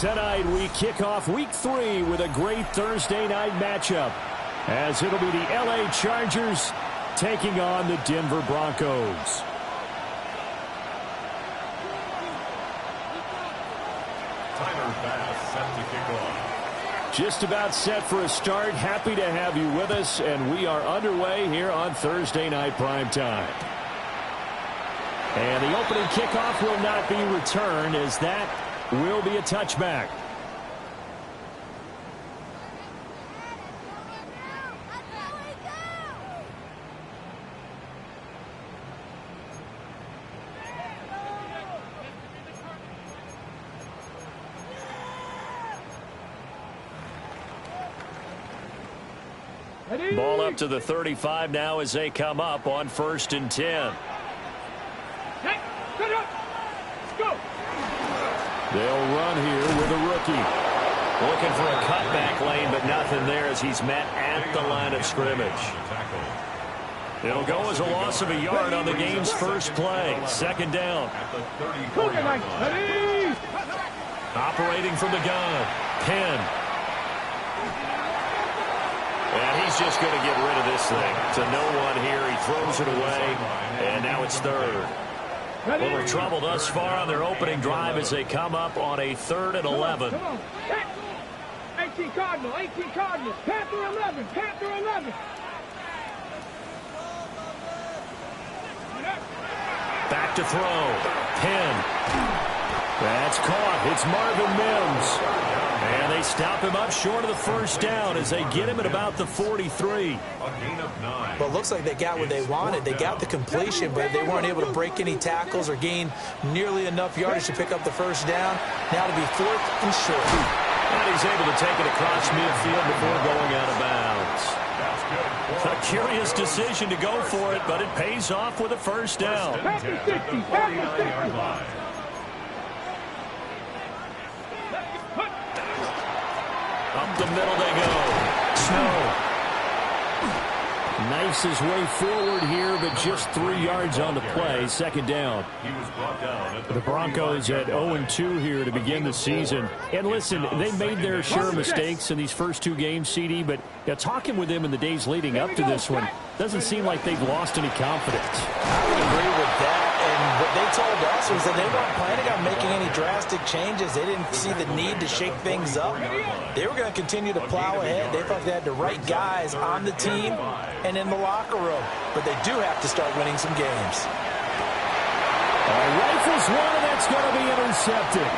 Tonight we kick off week 3 with a great Thursday night matchup, as it'll be the LA Chargers taking on the Denver Broncos. Timer pass set to kick off. Just about set for a start. Happy to have you with us, and we are underway here on Thursday Night Primetime. And the opening kickoff will not be returned, as that will be a touchback. Ball up to the 35 now as they come up on 1st and 10. They'll run here with a rookie. Looking for a cutback lane, but nothing there as he's met at the line of scrimmage. It'll go as a loss of a yard on the game's first play. 2nd down. Operating from the gun. Penn. And he's just going to get rid of this thing. To no one here. He throws it away. And now it's 3rd. A little trouble thus far on their opening drive as they come up on a 3rd and 11. Come on. 18 Cardinal, 18 Cardinal. Panther 11, Panther 11. Back to throw. Penn. That's caught. It's Marvin Mims. And they stop him up short of the 1st down as they get him at about the 43. Well, it looks like they got what they wanted. They got the completion, but they weren't able to break any tackles or gain nearly enough yardage to pick up the 1st down. Now to be 4th and short. And he's able to take it across midfield before going out of bounds. A curious decision to go for it, but it pays off with a 1st down. Up the middle they go. Snow knifes his way forward here, but just 3 yards on the play. 2nd down. The Broncos at 0-2 here to begin the season. And listen, they made their share of mistakes in these first 2 games, CD, but talking with them in the days leading up to this one, doesn't seem like they've lost any confidence. I would agree with that. And what they told us was that they weren't planning on making any drastic changes. They didn't see the need to shake things up. They were going to continue to plow ahead. They thought they had the right guys on the team and in the locker room. But they do have to start winning some games. Rifles one, and that's going to be intercepted.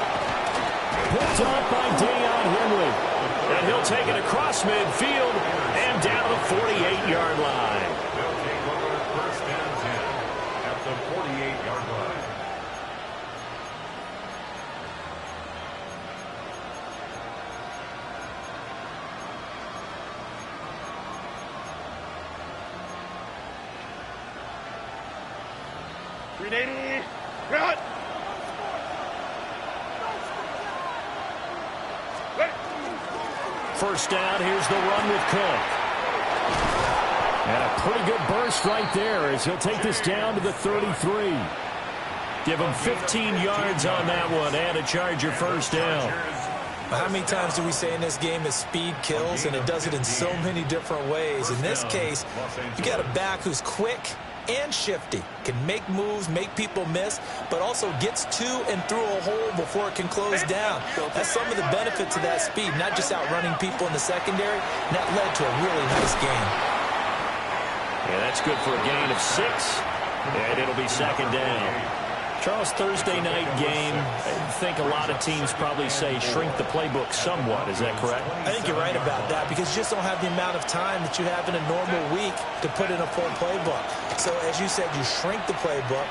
Picked up by Deion Henley. And he'll take it across midfield and down to the 48-yard line. They'll take over 1st and 10 at the 48-yard line. Run! 1st down, here's the run with Cook. And a pretty good burst right there as he'll take this down to the 33. Give him 15 yards on that one and a Charger 1st down. How many times do we say in this game that speed kills, and it does it in so many different ways? In this case, you got a back who's quick and shifty, can make moves, make people miss, but also gets to and through a hole before it can close down. That's some of the benefits of that speed, not just outrunning people in the secondary, and that led to a really nice game. Yeah, that's good for a gain of 6, and it'll be 2nd down. Charles, Thursday night game, I think a lot of teams probably say shrink the playbook somewhat. Is that correct? I think you're right about that, because you just don't have the amount of time that you have in a normal week to put in a full playbook. So as you said, you shrink the playbook,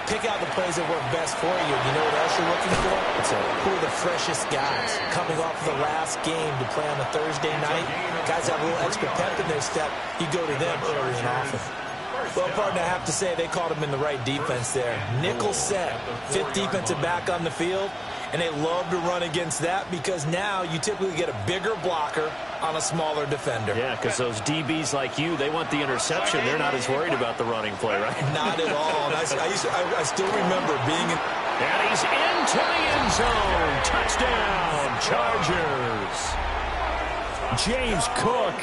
pick out the plays that work best for you. You know what else you're looking for? Who are the freshest guys coming off of the last game to play on a Thursday night? Guys have a little extra pep in their step. You go to them early and often. Well, partner, I have to say they caught him in the right defense there. Nickel set, 5th defensive back on the field, and they love to run against that because now you typically get a bigger blocker on a smaller defender. Yeah, because those DBs like you, they want the interception. They're not as worried about the running play, right? Not at all. And I still remember being in And he's into the end zone. Touchdown, Chargers. James Cook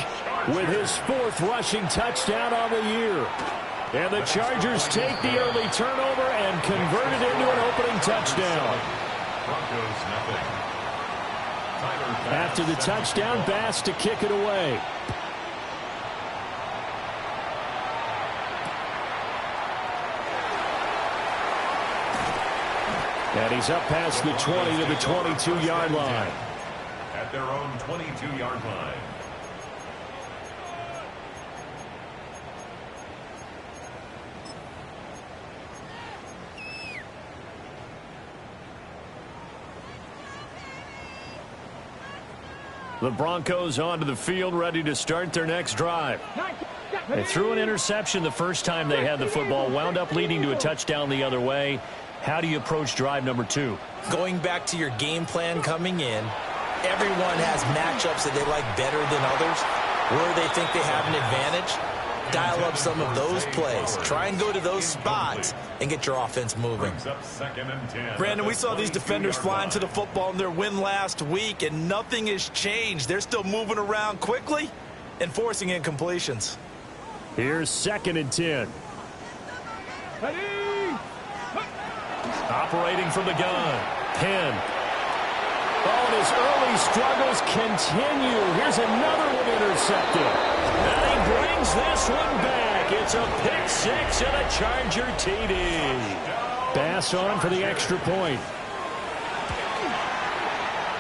with his 4th rushing touchdown on the year. And the Chargers take the early turnover and convert it into an opening touchdown. Broncos nothing. After the touchdown, Bass to kick it away. And he's up past the 20 to the 22-yard line. At their own 22-yard line. The Broncos onto the field, ready to start their next drive. They threw an interception the first time they had the football, wound up leading to a touchdown the other way. How do you approach drive number 2? Going back to your game plan coming in, everyone has matchups that they like better than others, where they think they have an advantage. Dial up some of those plays. Try and go to those spots and get your offense moving. Brandon, we saw these defenders flying to the football in their win last week, and nothing has changed. They're still moving around quickly and forcing incompletions. Here's 2nd and 10. Operating from the gun. Penn. Oh, and his early struggles continue. Here's another one intercepted. And he brings this one back. It's a pick 6 and a Charger TD. Bass on for the extra point.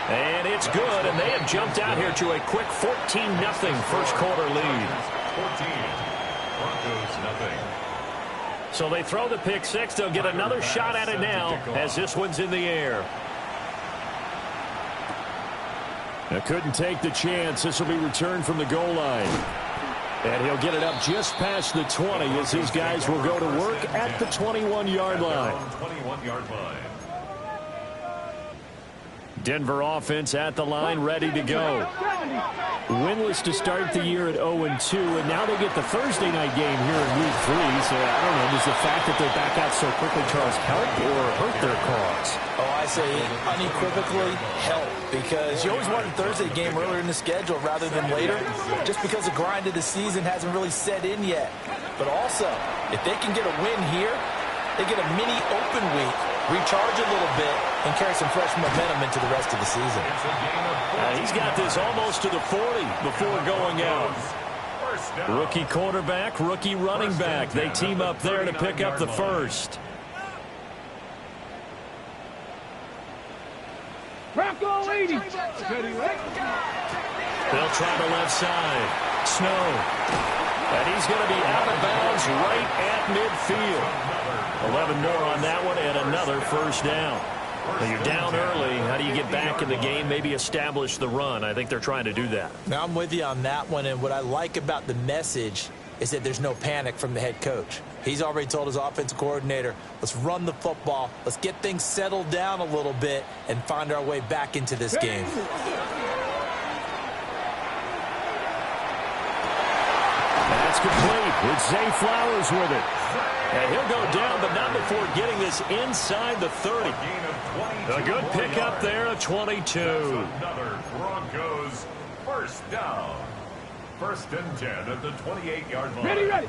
And it's good, and they have jumped out here to a quick 14-0 first quarter lead. 14. Broncos nothing. So they throw the pick 6. They'll get another shot at it now as this one's in the air. Now couldn't take the chance. This will be returned from the goal line. And he'll get it up just past the 20 as his guys will go to work at the 21-yard line. 21-yard line. Denver offense at the line, ready to go. Winless to start the year at 0-2, and now they get the Thursday night game here in Week 3. So, I don't know, does the fact that they're back out so quickly, Charles, help or hurt their cause? Oh, I say unequivocally help, because you always want a Thursday game earlier in the schedule rather than later, just because the grind of the season hasn't really set in yet. But also, if they can get a win here, they get a mini open week, recharge a little bit, and carry some fresh momentum into the rest of the season. He's got this almost to the 40 before going out. Rookie quarterback, rookie running back. They team up there to pick up the first. Bronco 80. They'll try the left side. Snow. And he's going to be out of bounds right at midfield. 11 more on that one and another first down. Now you're down early. How do you get back in the game, maybe establish the run? I think they're trying to do that. Now I'm with you on that one, and what I like about the message is that there's no panic from the head coach. He's already told his offensive coordinator, let's run the football, let's get things settled down a little bit and find our way back into this game. That's complete with Zay Flowers with it. And he'll go down, but not before getting this inside the 30. A good pickup there of 22. Another Broncos first down. 1st and 10 at the 28-yard line. Ready, ready.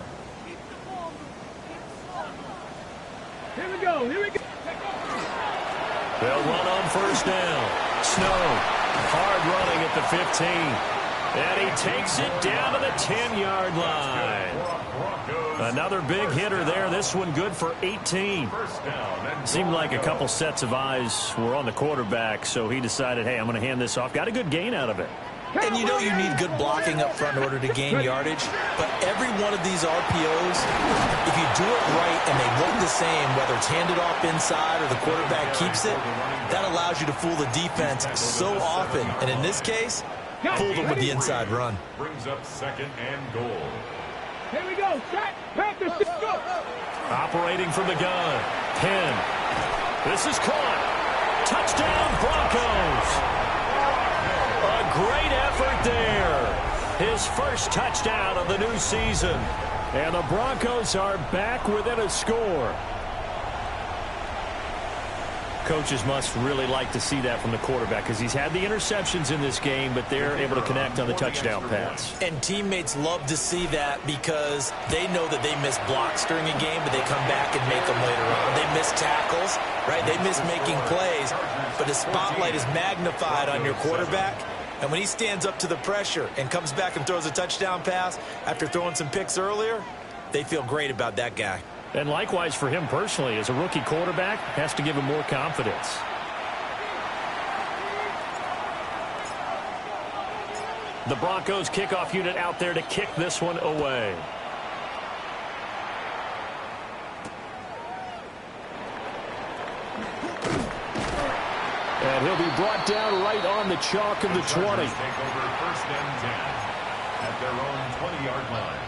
Here we go, here we go. They'll run on first down. Snow, hard running at the 15. And he takes it down to the 10-yard line. Another big hitter there. This one good for 18. Seemed like a couple sets of eyes were on the quarterback, so he decided, hey, I'm going to hand this off. Got a good gain out of it. And you know you need good blocking up front in order to gain yardage. But every one of these RPOs, if you do it right and they look the same, whether it's handed off inside or the quarterback keeps it, that allows you to fool the defense so often. And in this case, fooled them with the inside run. Brings up 2nd and goal. Here we go. Set. Panthers, go. Operating from the gun. Penn. This is caught. Touchdown, Broncos. A great effort there. His first touchdown of the new season. And the Broncos are back within a score. Coaches must really like to see that from the quarterback because he's had the interceptions in this game, but they're able to connect on the touchdown pass. And teammates love to see that because they know that they miss blocks during a game, but they come back and make them later on. They miss tackles, right? They miss making plays, but the spotlight is magnified on your quarterback. And when he stands up to the pressure and comes back and throws a touchdown pass after throwing some picks earlier, they feel great about that guy. And likewise for him personally, as a rookie quarterback, has to give him more confidence. The Broncos kickoff unit out there to kick this one away. And he'll be brought down right on the chalk of the 20. Take over 1st and 10 at their own 20-yard line.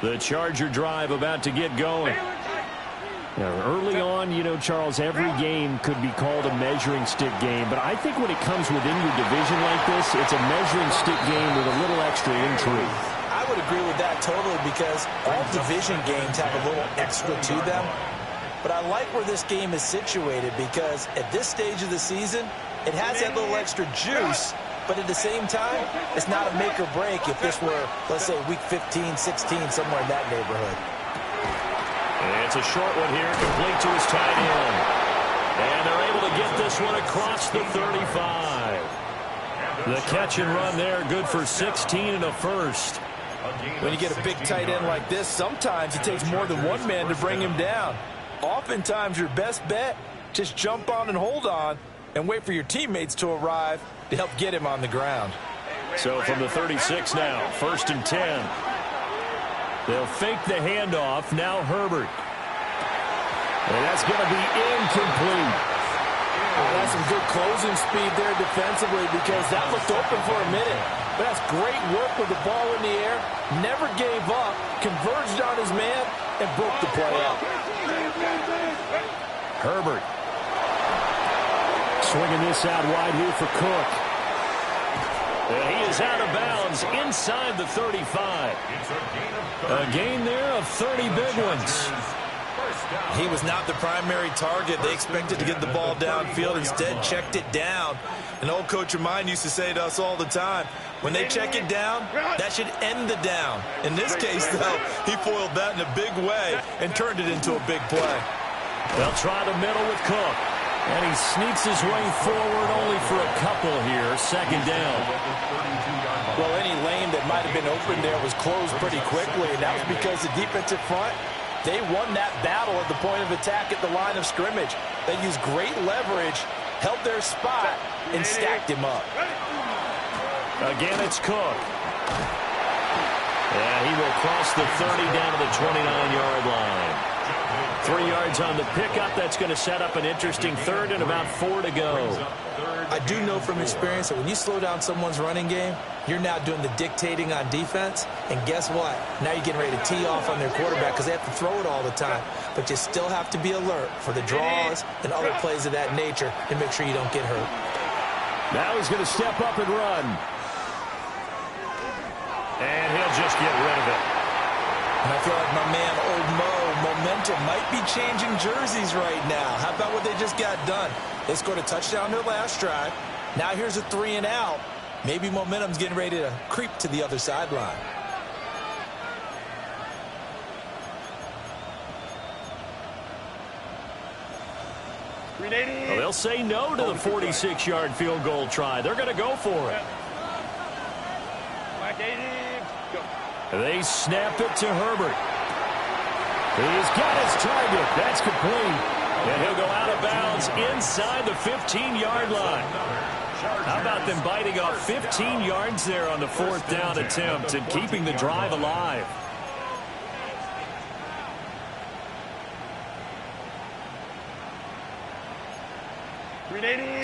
The Charger drive about to get going. Now, early on, you know, Charles, every game could be called a measuring stick game. But I think when it comes within your division like this, it's a measuring stick game with a little extra intrigue. I would agree with that totally because all division games have a little extra to them. But I like where this game is situated because at this stage of the season, it has that little extra juice. But at the same time, it's not a make or break if this were, let's say, week 15, 16, somewhere in that neighborhood. And it's a short one here, complete to his tight end. And they're able to get this one across the 35. The catch and run there, good for 16 and a first. When you get a big tight end like this, sometimes it takes more than one man to bring him down. Oftentimes, your best bet, just jump on and hold on and wait for your teammates to arrive to help get him on the ground. So from the 36 now, 1st and 10. They'll fake the handoff. Now Herbert. And that's going to be incomplete. Oh, that's some good closing speed there defensively because that looked open for a minute. But that's great work with the ball in the air. Never gave up, converged on his man, and broke the play up. Herbert. Swinging this out wide here for Cook. And he is out of bounds inside the 35. A gain there of 30 big ones. He was not the primary target. They expected to get the ball downfield. Instead, checked it down. An old coach of mine used to say to us all the time, when they check it down, that should end the down. In this case, though, he foiled that in a big way and turned it into a big play. They'll try the middle with Cook. And he sneaks his way forward only for a couple here. 2nd down. Well, any lane that might have been open there was closed pretty quickly, and that was because the defensive front, they won that battle at the point of attack at the line of scrimmage. They used great leverage, held their spot, and stacked him up. Again, it's Cook. And he will cross the 30 down to the 29-yard line. 3 yards on the pickup. That's going to set up an interesting 3rd and about 4 to go. I do know from experience that when you slow down someone's running game, you're now doing the dictating on defense. And guess what? Now you're getting ready to tee off on their quarterback because they have to throw it all the time. But you still have to be alert for the draws and other plays of that nature to make sure you don't get hurt. Now he's going to step up and run. And he'll just get rid of it. And I feel like my man, Old Mo, momentum might be changing jerseys right now. How about what they just got done? They scored a touchdown their last drive. Now here's a 3 and out. Maybe momentum's getting ready to creep to the other sideline. Well, they'll say no to the 46-yard field goal try. They're going to go for it. They snap it to Herbert. He's got his target. That's complete. And he'll go out of bounds inside the 15-yard line. How about them biting off 15 yards there on the 4th down attempt and keeping the drive alive?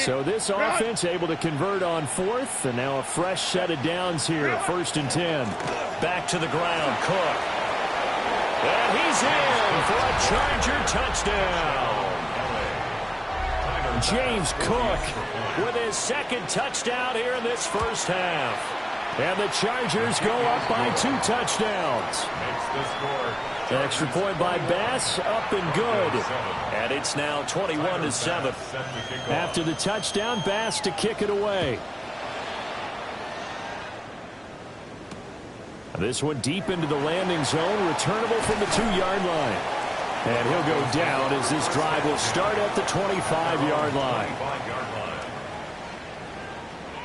So this offense able to convert on 4th, and now a fresh set of downs here. 1st and 10. Back to the ground, Cook. And he's in for a Charger touchdown. James Cook with his 2nd touchdown here in this 1st half. And the Chargers go up by 2 touchdowns. Makes the score Extra point by Bass, up and good. And it's now 21-7. After the touchdown, Bass to kick it away. This one deep into the landing zone, returnable from the 2-yard line. And he'll go down as this drive will start at the 25-yard line.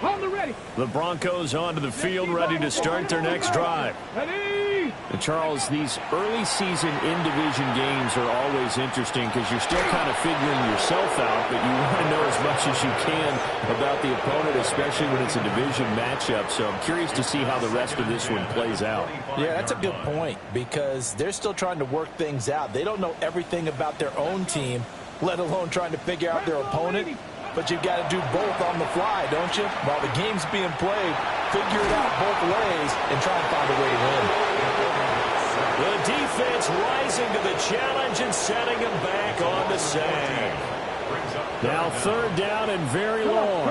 On the ready. The Broncos onto the field, ready to start their next drive. Ready. And Charles, these early season in-division games are always interesting because you're still kind of figuring yourself out, but you want to know as much as you can about the opponent, especially when it's a division matchup. So I'm curious to see how the rest of this one plays out. Yeah, that's a good point because they're still trying to work things out. They don't know everything about their own team, let alone trying to figure out their opponent. But you've got to do both on the fly, don't you? While the game's being played, figure it out both ways and try and find a way to win. The defense rising to the challenge and setting him back on the sand. Now 3rd down and very long.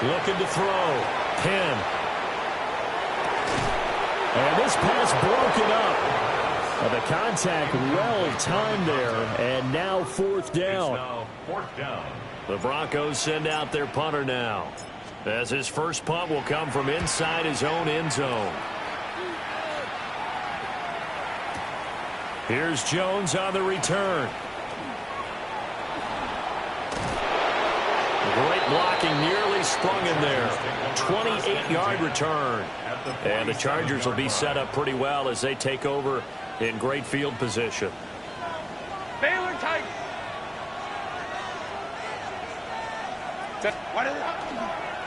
Looking to throw. Penn. And this pass broken up. The contact well timed there, and now 4th down. The Broncos send out their punter now, as his first punt will come from inside his own end zone. Here's Jones on the return. Great blocking, nearly sprung in there. 28-yard return. And the Chargers will be set up pretty well as they take over in great field position. Baylor tight.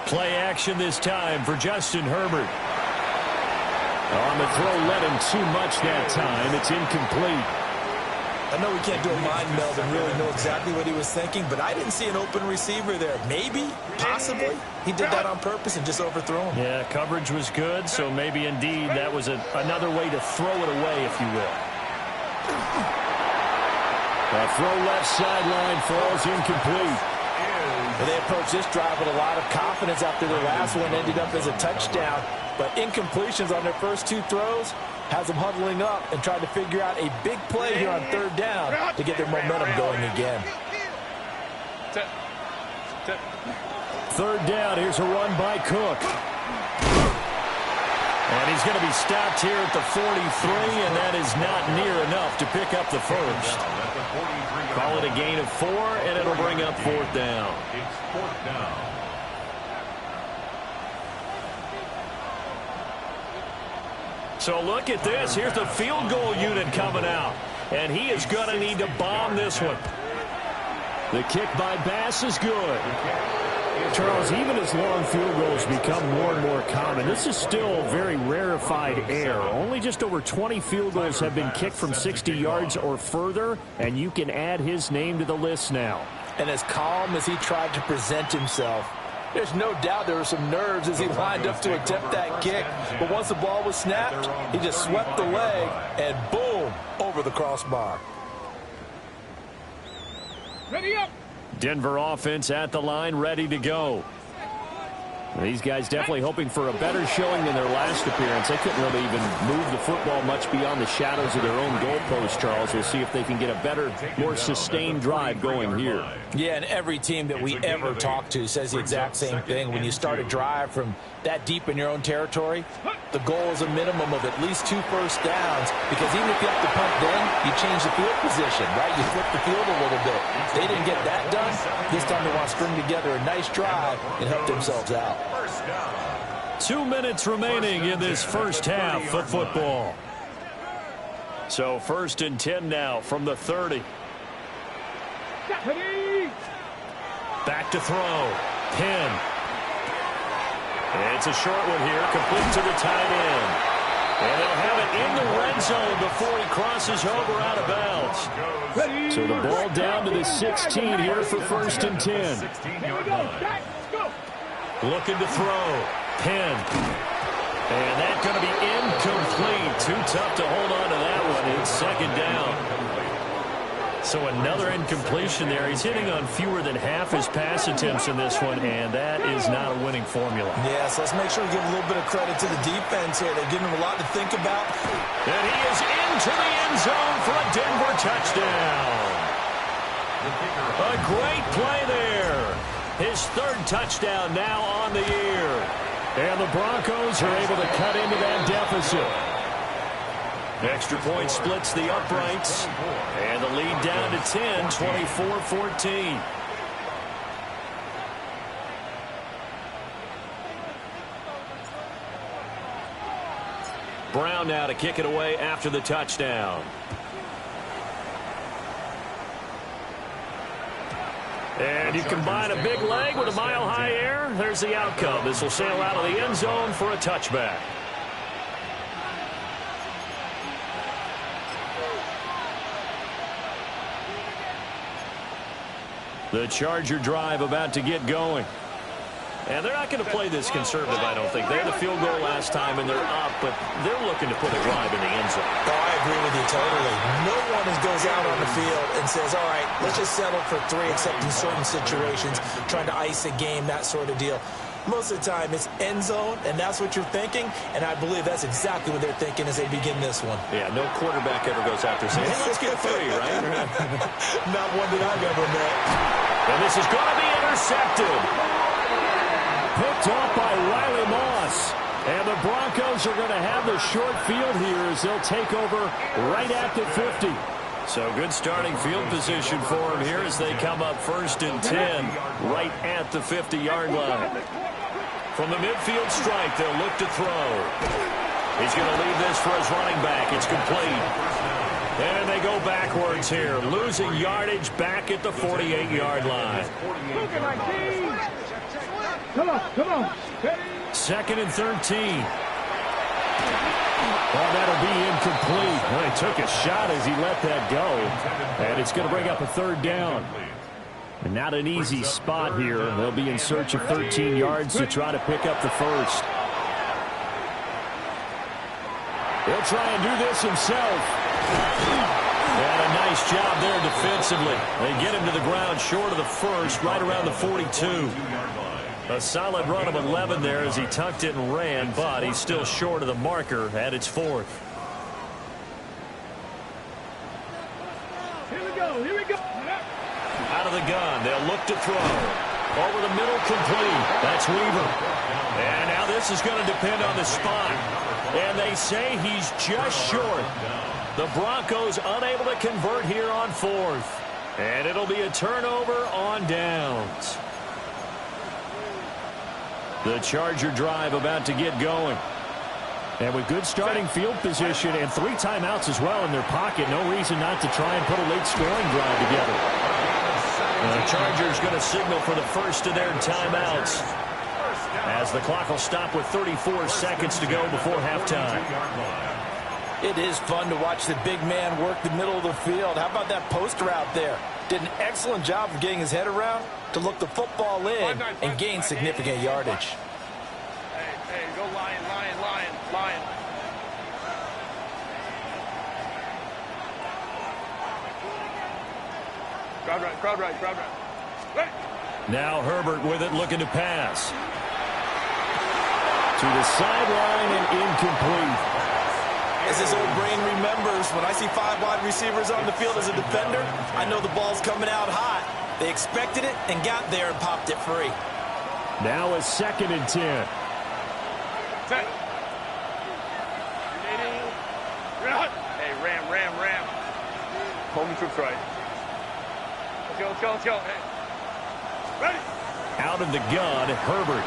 Play action this time for Justin Herbert. On the throw, let him too much that time. It's incomplete. I know we can't do a mind meld and really know exactly what he was thinking, but I didn't see an open receiver there. Maybe, possibly, he did that on purpose and just overthrew him. Yeah, coverage was good, so maybe indeed that was another way to throw it away, if you will. A throw left sideline falls incomplete. And they approached this drive with a lot of confidence after their last one ended up as a touchdown. But incompletions on their first 2 throws has them huddling up and trying to figure out a big play here on 3rd down to get their momentum going again. 3rd down, here's a run by Cook. And he's going to be stopped here at the 43, and that is not near enough to pick up the first. Call it a gain of 4, and it'll bring up 4th down. It's 4th down. So look at this. Here's the field goal unit coming out. And he is going to need to bomb this one. The kick by Bass is good. Charles, even as long field goals become more and more common, this is still very rarefied air. Only just over 20 field goals have been kicked from 60 yards or further, and you can add his name to the list now. And as calm as he tried to present himself, there's no doubt there were some nerves as he lined up to attempt that kick. But once the ball was snapped, he just swept the leg and boom, over the crossbar. Ready up. Denver offense at the line, ready to go. These guys definitely hoping for a better showing than their last appearance. They couldn't really even move the football much beyond the shadows of their own goalpost, Charles. We'll see if they can get a better, more sustained drive going here. Yeah, and every team that we ever talk to says the exact same thing. When you start a drive from that deep in your own territory, the goal is a minimum of at least 2 first downs, because even if you have to punt then, you change the field position, right? You flip the field a little bit. They didn't get that done. This time they want to string together a nice drive and help themselves out. 2 minutes remaining in this first half of football. So 1st and 10 now from the 30. Back to throw. Penn. It's a short one here, complete to the tight end. And they'll have it in the red zone before he crosses over out of bounds. So the ball down to the 16 here for 1st and 10. Looking to throw. Penn. And that's going to be incomplete. Too tough to hold on to that one. It's 2nd down. So another incompletion there. He's hitting on fewer than half his pass attempts in this one, and that is not a winning formula. Yeah, so let's make sure we give a little bit of credit to the defense here. They've given him a lot to think about. And he is into the end zone for a Denver touchdown. A great play there. His third touchdown now on the year. And the Broncos are able to cut into that deficit. Extra point splits the uprights. And the lead down to 10, 24-14. Brown now to kick it away after the touchdown. And you combine a big leg with a mile-high air, there's the outcome. This will sail out of the end zone for a touchback. The Charger drive about to get going. And they're not going to play this conservative, I don't think. They had a field goal last time, and they're up, but they're looking to put a drive in the end zone. Oh, I agree with you totally. No one goes out on the field and says, all right, let's just settle for 3, except in certain situations, trying to ice a game, that sort of deal. Most of the time, it's end zone, and that's what you're thinking, and I believe that's exactly what they're thinking as they begin this one. Yeah, no quarterback ever goes out there saying, hey, let's get 3, right? Not one that I've ever met. And this is going to be intercepted. Picked off by Riley Moss. And the Broncos are going to have the short field here as they'll take over right at the 50. So good starting field position for him here as they come up 1st and 10 right at the 50-yard line. From the midfield stripe, they'll look to throw. He's going to leave this for his running back. It's complete. And they go backwards here, losing yardage back at the 48-yard line. Come on. 2nd and 13. Well, that'll be incomplete. Well, he took a shot as he let that go. And it's going to bring up a 3rd down. And not an easy spot here. They'll be in search of 13 yards to try to pick up the 1st. He'll try and do this himself. And a nice job there defensively. They get him to the ground short of the 1st, right around the 42. A solid run of 11 there as he tucked it and ran, but he's still short of the marker at its 4th. Here we go. Out of the gun, they'll look to throw. Over the middle, complete. That's Weaver. And now this is going to depend on the spot. And they say he's just short. The Broncos unable to convert here on 4th. And it'll be a turnover on downs. The Charger drive about to get going. And with good starting field position and 3 timeouts as well in their pocket, no reason not to try and put a late scoring drive together. The Chargers going to signal for the first of their timeouts as the clock will stop with 34 seconds to go before halftime. It is fun to watch the big man work the middle of the field. How about that poster out there? Did an excellent job of getting his head around to look the football in and gain significant yardage. Hey, go Lion. Crowd right. Now Herbert with it, looking to pass. To the sideline and incomplete. As his old brain remembers, when I see 5 wide receivers on the field as a defender, I know the ball's coming out hot. They expected it and got there and popped it free. Now a 2nd and 10. Set. Hey, ram. Home troops right. Let's go. Hey. Ready? Out of the gun, Herbert.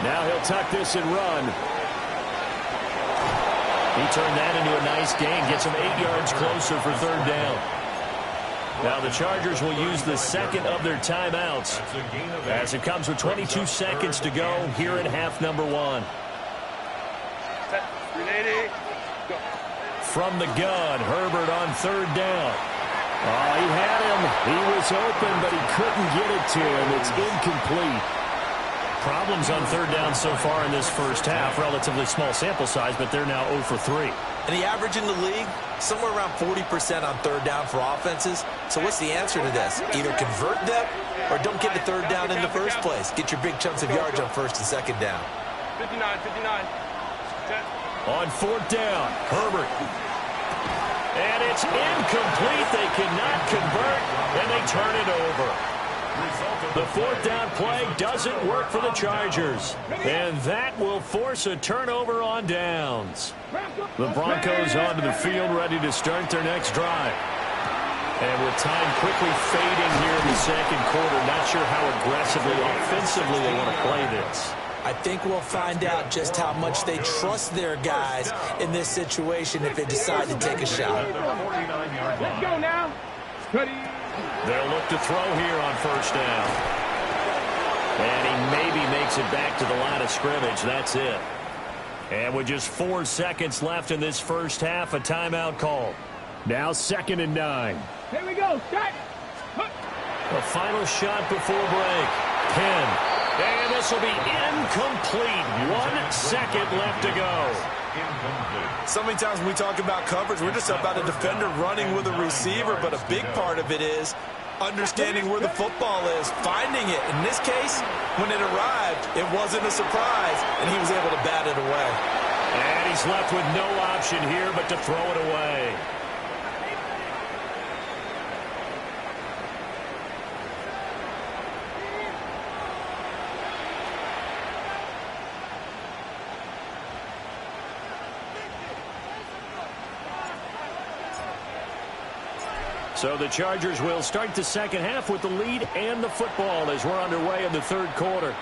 Now he'll tuck this and run. He turned that into a nice gain. Gets him 8 yards closer for 3rd down. Now the Chargers will use the 2nd of their timeouts as it comes with 22 seconds to go here in half number 1. Set. 380. Go. From the gun, Herbert on 3rd down. Oh, he had him. He was open, but he couldn't get it to him. It's incomplete. Problems on 3rd down so far in this first half. Relatively small sample size, but they're now 0 for 3. And the average in the league, somewhere around 40% on third down for offenses. So what's the answer to this? Either convert them or don't get the third down in the first place. Get your big chunks of yards on first and second down. 59. On fourth down, Herbert. And it's incomplete. They cannot convert, and they turn it over. The fourth down play doesn't work for the Chargers. And that will force a turnover on downs. The Broncos onto the field, ready to start their next drive. And with time quickly fading here in the second quarter, not sure how aggressively, offensively they want to play this. I think we'll find out just how much they trust their guys in this situation if they decide to take a shot. Let's go now. Ready. They'll look to throw here on first down. And he maybe makes it back to the line of scrimmage. That's it. And with just 4 seconds left in this first half, a timeout call. Now 2nd and 9. Here we go. Set. The final shot before break. Penn. And this will be incomplete. 1 second left to go. So many times when we talk about coverage, we're just about a defender running with a receiver, but a big part of it is understanding where the football is, finding it. In this case, when it arrived, it wasn't a surprise, and he was able to bat it away. And he's left with no option here but to throw it away. So the Chargers will start the second half with the lead and the football as we're underway in the third quarter.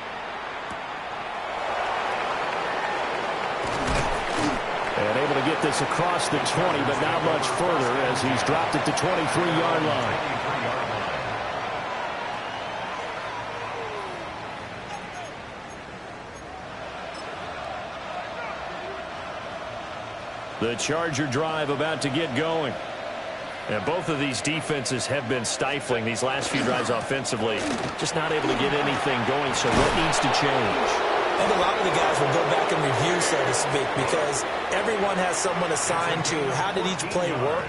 And able to get this across the 20, but not much further as he's dropped at the 23-yard line. The Charger drive about to get going. And both of these defenses have been stifling these last few drives offensively. Just not able to get anything going, so what needs to change? And a lot of the guys will go back and review, so to speak, because everyone has someone assigned to how did each play work.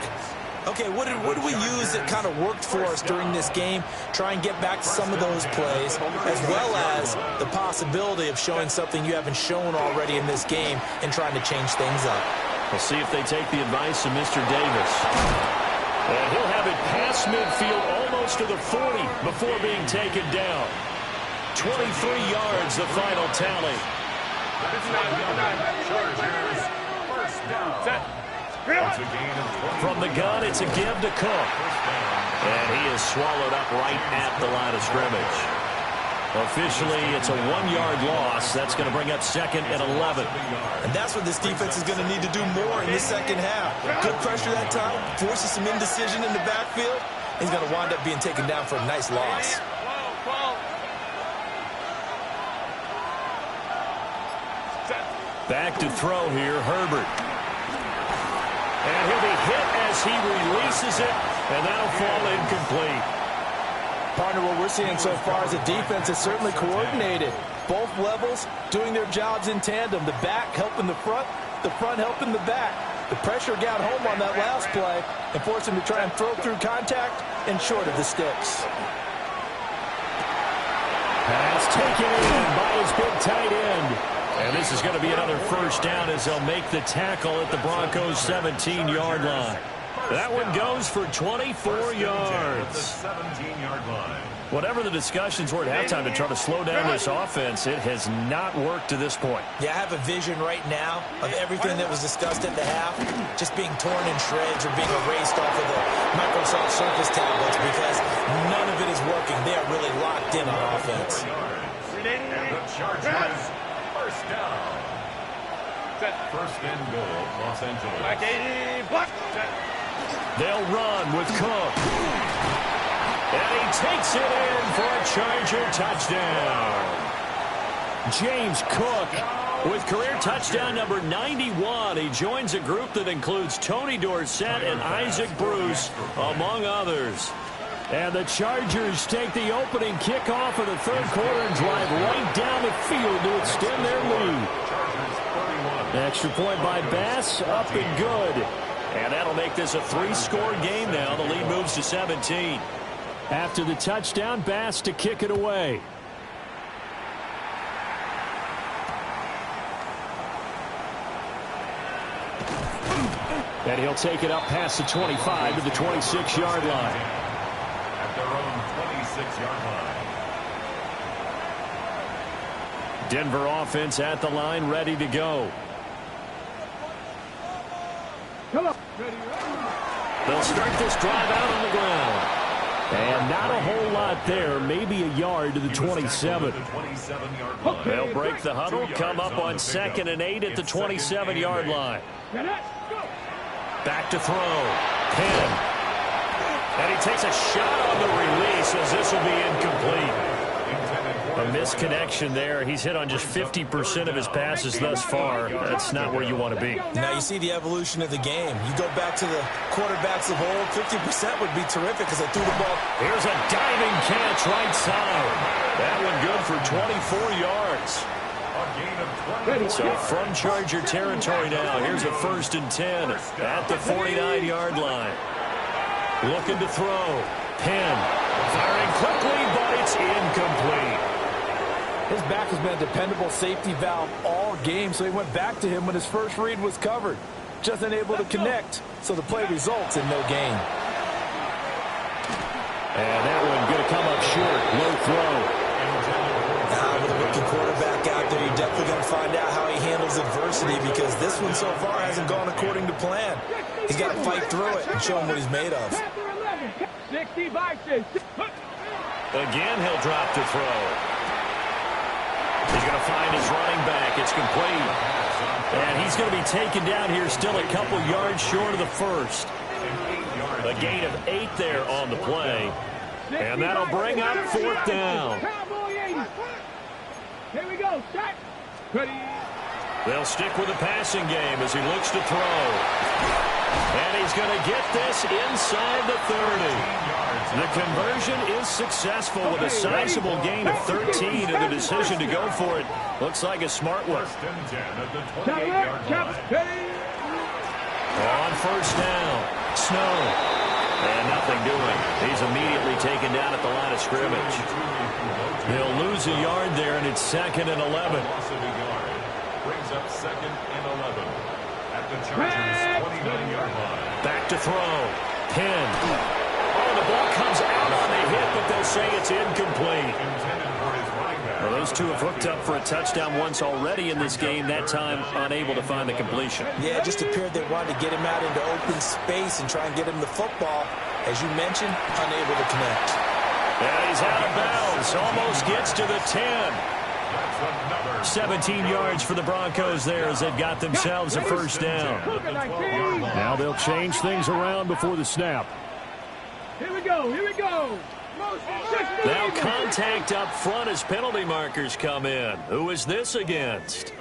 Okay, what did we use that kind of worked for us during this game? Try and get back to some of those plays, as well as the possibility of showing something you haven't shown already in this game and trying to change things up. We'll see if they take the advice of Mr. Davis. And he'll have it past midfield almost to the 40 before being taken down. 23 yards, the final tally. From the gun, it's a give to Cook. And he is swallowed up right at the line of scrimmage. Officially, it's a 1-yard loss. That's going to bring up 2nd and 11. And that's what this defense is going to need to do more in the second half. Good pressure that time, forces some indecision in the backfield. He's going to wind up being taken down for a nice loss. Back to throw here, Herbert. And he'll be hit as he releases it, and that'll fall incomplete. Partner, what we're seeing so far is a defense is certainly coordinated. Both levels doing their jobs in tandem. The back helping the front helping the back. The pressure got home on that last play and forced him to try and throw through contact and short of the sticks. Pass taken in by his big tight end. And this is going to be another first down as they'll make the tackle at the Broncos' 17-yard line. That one goes for 24 yards. Whatever the discussions were at halftime to try to slow down this offense, it has not worked to this point. Yeah, I have a vision right now of everything that was discussed at the half just being torn in shreds or being erased off of the Microsoft Surface tablets because none of it is working. They are really locked in on offense. And the Chargers, first down. First and goal, Los Angeles. They'll run with Cook. And he takes it in for a Charger touchdown. James Cook with career touchdown number 91. He joins a group that includes Tony Dorsett and Isaac Bruce, among others. And the Chargers take the opening kickoff of the third quarter and drive right down the field to extend their lead. Extra point by Bass, up and good. And that'll make this a 3-score game now. The lead moves to 17. After the touchdown, Bass to kick it away. And he'll take it up past the 25 to the 26-yard line. At their own 26-yard line. Denver offense at the line, ready to go. Come on. They'll start this drive out on the ground. And not a whole lot there, maybe a yard to the 27. They'll break the huddle, come up on 2nd and 8 at the 27-yard line. Back to throw. Penn. And he takes a shot on the release as this will be incomplete. A misconnection there. He's hit on just 50% of his passes thus far. That's not where you want to be. Now you see the evolution of the game. You go back to the quarterbacks of old, 50% would be terrific because they threw the ball. Here's a diving catch right side. That one good for 24 yards. So from Charger territory now, here's a 1st and 10 at the 49-yard line. Looking to throw. Penn firing quickly, but it's incomplete. His back has been a dependable safety valve all game, so he went back to him when his first read was covered. Just unable to connect, so the play results in no gain. And that one going to come up short. Low throw. With a rookie quarterback out there, you're definitely going to find out how he handles adversity because this one so far hasn't gone according to plan. He's got to fight through it and show him what he's made of. 65. Again, he'll drop to throw. He's going to find his running back. It's complete. And he's going to be taken down here still a couple yards short of the first. A gain of 8 there on the play. And that'll bring up 4th down. Here we go. Set. Ready. They'll stick with the passing game as he looks to throw. And he's going to get this inside the 30. The conversion is successful with a sizable gain of 13, and the decision to go for it looks like a smart one. On 1st down, Snow. And nothing doing. He's immediately taken down at the line of scrimmage. They'll lose a yard there, and it's 2nd and 11. Brings up 2nd and 11 at the Chargers' 29-yard line. Back to throw. Penn. Oh, the ball comes out on the hit, but they'll say it's incomplete. Well, those two have hooked up for a touchdown once already in this game, that time unable to find the completion. Yeah, it just appeared they wanted to get him out into open space and try and get him the football. As you mentioned, unable to connect. And he's out of bounds, almost gets to the 10. 17 yards for the Broncos there as they've got themselves a 1st down. Now they'll change things around before the snap. Here we go. Here we go. Now contact up front as penalty markers come in. Who is this against?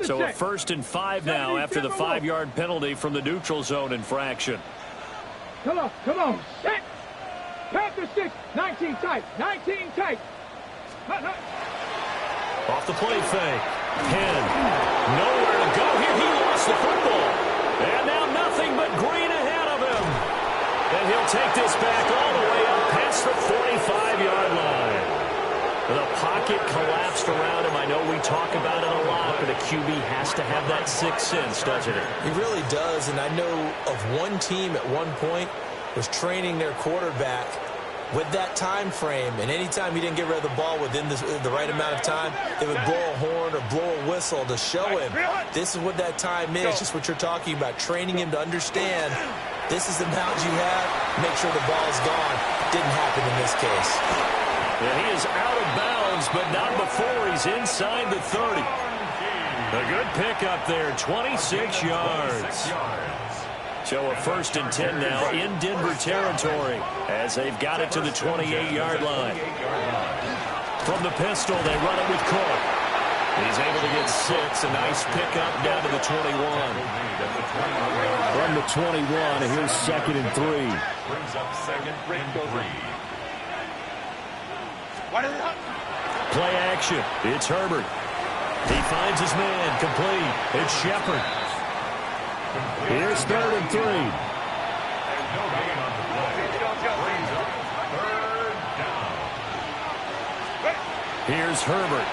So a 1st and 5 now after the 5-yard penalty from the neutral zone infraction. Come on, come on. Set. Panther 6. 19 tight. 19 tight. Off the play fake. Penn. Nowhere to go here. He lost the football. And now nothing but green ahead of him. And he'll take this back all the way up past the 45-yard line. The pocket collapsed around him. I know we talk about it a lot, but a QB has to have that sixth sense, doesn't it? He really does, and I know of one team at one point was training their quarterback with that time frame, and anytime he didn't get rid of the ball within the right amount of time, they would blow a horn or blow a whistle to show him this is what that time is, just what you're talking about, training him to understand this is the amount you have, make sure the ball is gone. Didn't happen in this case. Yeah, he is out of bounds, but not before he's inside the 30. A good pickup there, 26 yards. So a 1st and 10 now in Denver territory as they've got it to the 28-yard line. From the pistol, they run it with Cook. He's able to get 6. A nice pickup down to the 21. From the 21, here's 2nd and 3. Brings up 2nd and 3. Play action. It's Herbert. He finds his man, complete. It's Shepard. Here's 3rd and 3. No gain on the play. Brings up 3rd down. Here's Herbert.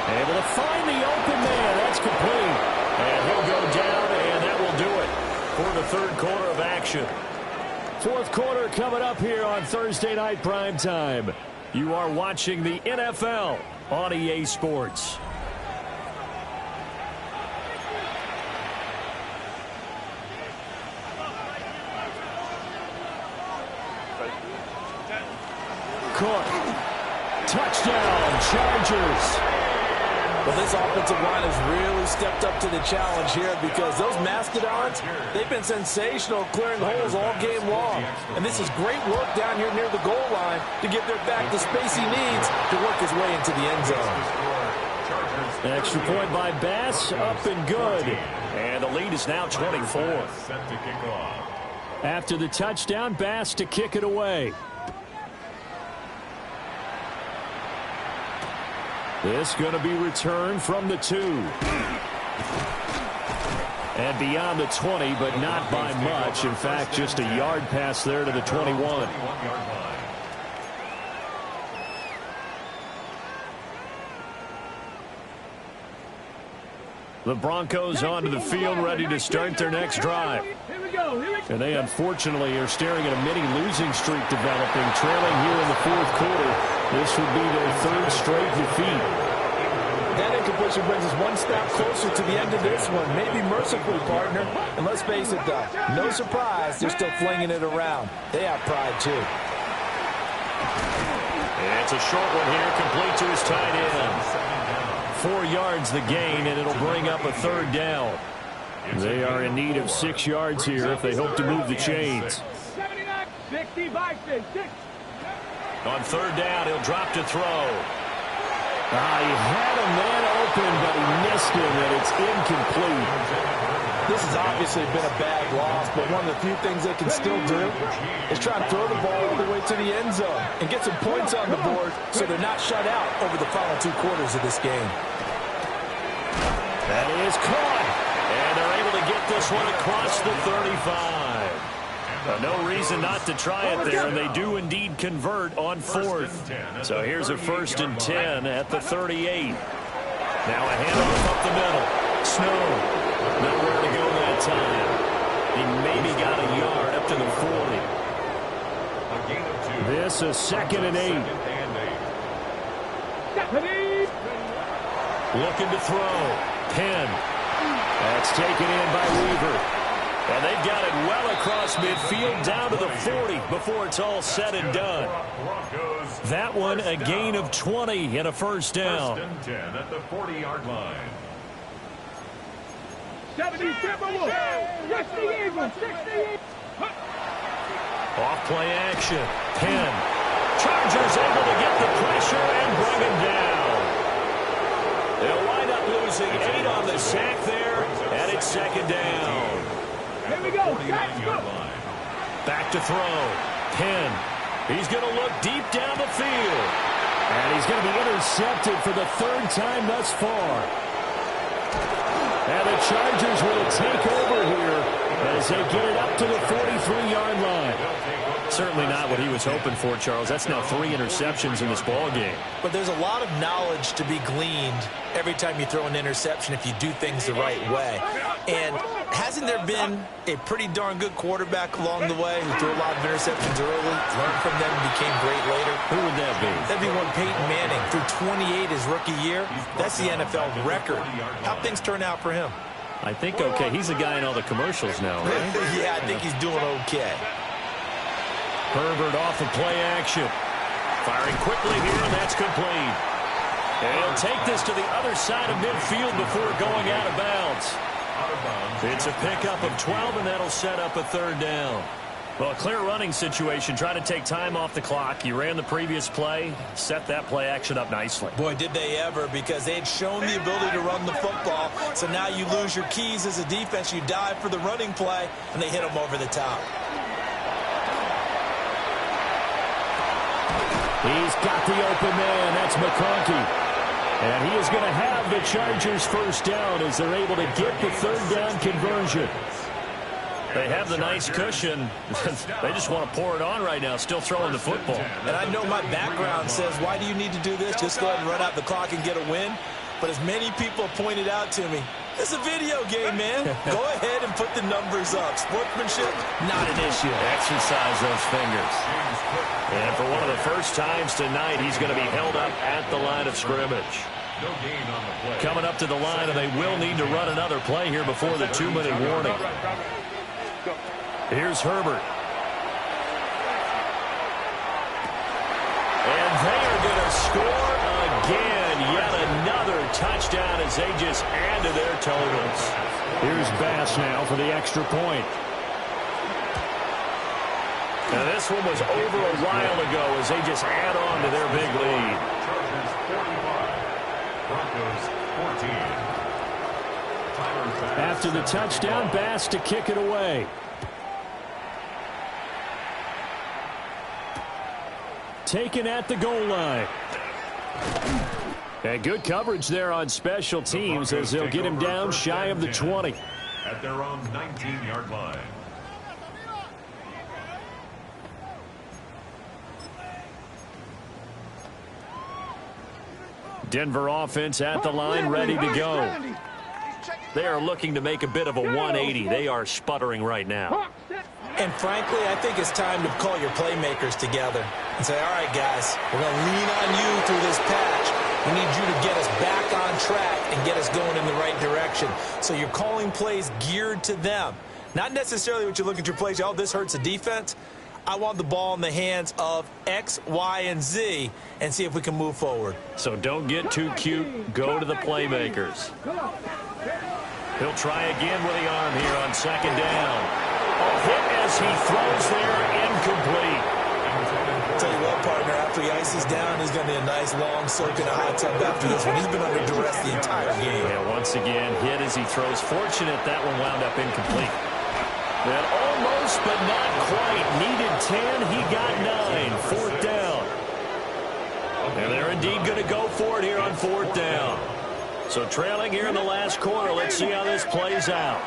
Able to find the open man. That's complete. And he'll go down, and that will do it for the 3rd quarter of action. 4th quarter coming up here on Thursday Night Primetime. You are watching the NFL on EA Sports. Cook. Touchdown, Chargers. Well, this offensive line has really stepped up to the challenge here because those Mastodons, they've been sensational clearing holes all game long. And this is great work down here near the goal line to get their back the space he needs to work his way into the end zone. Extra point by Bass, up and good. And the lead is now 24. After the touchdown, Bass to kick it away. This going to be returned from the 2. And beyond the 20, but not by much. In fact, just a yard pass there to the 21. The Broncos onto the field, ready to start their next drive. And they unfortunately are staring at a mini losing streak developing, trailing here in the 4th quarter. This would be their 3rd straight defeat. That incompletion brings us one step closer to the end of this one. Maybe mercifully, partner. And let's face it, though, no surprise, they're still flinging it around. They have pride, too. It's a short one here, complete to his tight end. 4 yards the gain, and it'll bring up a 3rd down. They are in need of 6 yards here if they hope to move the chains. 79, 65, 6. On 3rd down, he'll drop to throw. He had a man open, but he missed him, and it's incomplete. This has obviously been a bad loss, but one of the few things they can still do is try and throw the ball all the way to the end zone and get some points on the board so they're not shut out over the final 2 quarters of this game. That is caught, and they're able to get this one across the 35. No reason not to try it there, and they do indeed convert on 4th. So here's a 1st and 10 at the 38. Now a handoff up the middle. Snow, nowhere to go that time. He maybe got a yard up to the 40. This is 2nd and 8. Looking to throw. Penn. That's taken in by Weaver. And they've got it well across midfield down to the 40 before it's all said and done. That one a gain of 20 and a 1st down. 1st and 10 at the 40-yard line. 70, 60, 60. Off play action. Penn. Chargers able to get the pressure and bring him down. They'll wind up losing 8 on the sack there, and it's 2nd down. Here we go. Back to throw. Penn. He's going to look deep down the field. And he's going to be intercepted for the 3rd time thus far. And the Chargers will take over here as they get it up to the 43-yard line. Certainly not what he was hoping for, Charles. That's now 3 interceptions in this ball game. But there's a lot of knowledge to be gleaned every time you throw an interception if you do things the right way. And hasn't there been a pretty darn good quarterback along the way who threw a lot of interceptions early, learned from them, and became great later? Who would that be? That'd be one Peyton Manning threw 28 his rookie year. That's the NFL record. How'd things turn out for him? I think okay. He's the guy in all the commercials now, right? Yeah, I think he's doing okay. Herbert off of play action. Firing quickly here, and that's complete. And he'll take this to the other side of midfield before going out of bounds. It's a pickup of 12, and that'll set up a 3rd down. Well, a clear running situation. Try to take time off the clock. You ran the previous play, set that play action up nicely. Boy, did they ever, because they had shown the ability to run the football. So now you lose your keys as a defense. You dive for the running play, and they hit them over the top. He's got the open man. That's McConkey. And he is going to have the Chargers first down as they're able to get the third down conversion. They have the nice cushion. They just want to pour it on right now, still throwing the football. And I know my background says, why do you need to do this? Just go ahead and run out the clock and get a win. But as many people pointed out to me, it's a video game, man. Go ahead and put the numbers up. Sportsmanship, not an issue. Exercise those fingers. And for one of the first times tonight, he's going to be held up at the line of scrimmage. No gain on the play. Coming up to the line, and they will need to run another play here before the 2-minute warning. Here's Herbert. And they are going to score again. Yet another touchdown as they just add to their totals. Here's Bass now for the extra point. Now this one was over a while ago as they just add on to their big lead. Chargers 45. Broncos 14. After the touchdown, Bass to kick it away. Taken at the goal line. And good coverage there on special teams as they'll get him down shy of the 20. At their own 19-yard line. Denver offense at the line, ready to go. They are looking to make a bit of a 180. They are sputtering right now. And frankly, I think it's time to call your playmakers together and say, all right, guys, we're going to lean on you through this patch. We need you to get us back on track and get us going in the right direction. So you're calling plays geared to them. Not necessarily what you look at your plays, oh, this hurts the defense. I want the ball in the hands of X, Y, and Z and see if we can move forward. So don't get too cute. Go to the playmakers. He'll try again with the arm here on second down. A hit as he throws there, incomplete. Tell you what, partner, after he ices down, he's going to need a nice long soak in a hot tub after this one. He's been under duress the entire game. Yeah, once again, hit as he throws. Fortunate that one wound up incomplete. That almost, but not quite. Needed 10, he got 9. Fourth down. And they're indeed going to go for it here on fourth down. So trailing here in the last quarter. Let's see how this plays out.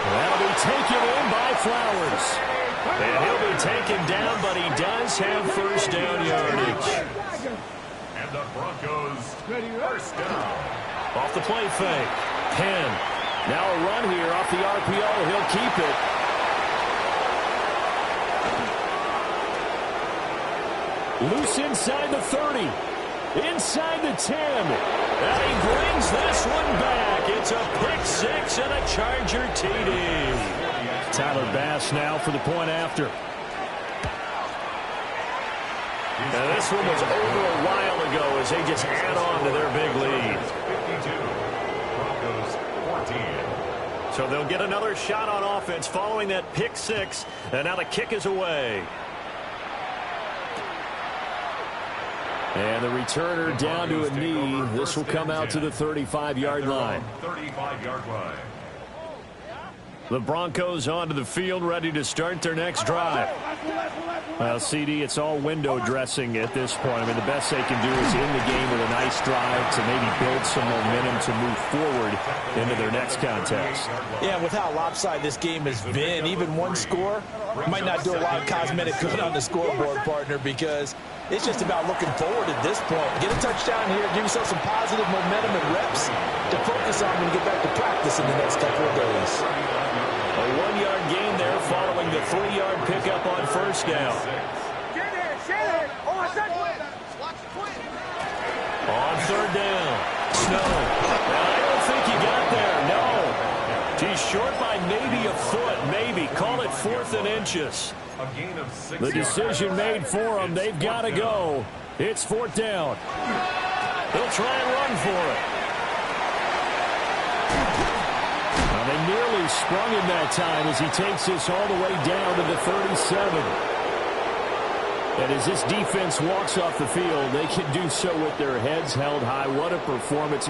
That'll be taken in by Flowers. And he'll be taken down, but he does have first down yardage. And the Broncos first down. Off the play fake. Penn. Now a run here off the RPO. He'll keep it. Loose inside the 30. Inside the 10. And he brings this one back. It's a pick six and a Charger TD. Tyler Bass now for the point after. Now this one was over a while ago as they just add on to their big lead. 52. Broncos 14. So they'll get another shot on offense following that pick six. And now the kick is away. And the returner down to a knee. This will come out to the 35-yard line. 35-yard line. The Broncos onto the field, ready to start their next drive. Well, CD, it's all window dressing at this point. I mean, the best they can do is end the game with a nice drive to maybe build some momentum to move forward into their next contest. Yeah, with how lopsided this game has been, even one score might not do a lot of cosmetic good on the scoreboard, partner, because it's just about looking forward at this point. Get a touchdown here, give yourself some positive momentum and reps to focus on when you get back to practice in the next couple of days. A 1-yard gain there following the 3-yard pickup on first down. On third down, Snow. I don't think he got there, no. He's short by maybe a foot, maybe. Call it 4th and inches. A gain of 6 The decision made for them. They've got to go. It's 4th down. They'll try and run for it. They nearly sprung him that time as he takes this all the way down to the 37. And as this defense walks off the field, they can do so with their heads held high. What a performance.